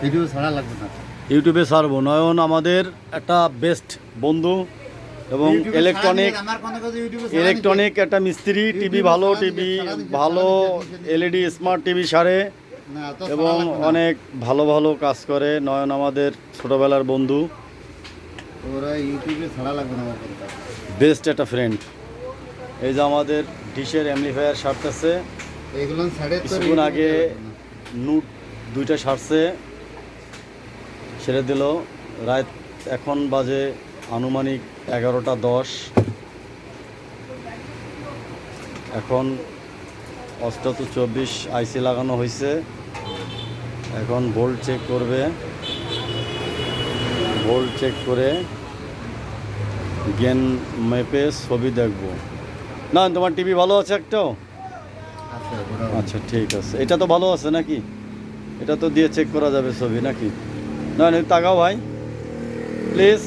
Video ছাড়া লাগবে না। ইউটিউবে ছাড়বো। নয়ন আমাদের একটা বেস্ট বন্ধু এবং ইউটিউবে ইলেকট্রনিক ছাড়া নিলে আমার কোনো কাছে ইউটিউবে ছাড়া ইলেকট্রনিক একটা মিস্ত্রি, টিভি ভালো, টিভি ভালো, এলইডি স্মার্ট টিভি সারে না, তো এবং ছাড়া লাগবে না। অনেক ভালো ভালো কাজ করে। নয়ন আমাদের ছোটোবেলার বন্ধু, ওরা ইউটিউবে ছাড়া লাগবে না আমার কথা। বেস্ট একটা ফ্রেন্ড। এই যে আমাদের ডিশের অ্যাম্পলিফায়ার সারতেছে, এগুলো ছাড়ে তো কিছুক্ষণ আগে নুট দুইটা সারছে, ছেড়ে দিল। রাত এখন বাজে আনুমানিক 11টা 10। এখন 824 আইসি লাগানো হয়েছে। এখন ভোল্ট চেক করবে, ভোল্ট চেক করে গেন মেপে ছবি দেখব। না তোমার টিভি ভালো আছে একটাও? আচ্ছা, ওরা আচ্ছা ঠিক আছে, এটা তো ভালো আছে নাকি? এটা তো দিয়ে চেক করা যাবে ছবি নাকি? না তাকাও ভাই প্লিজ।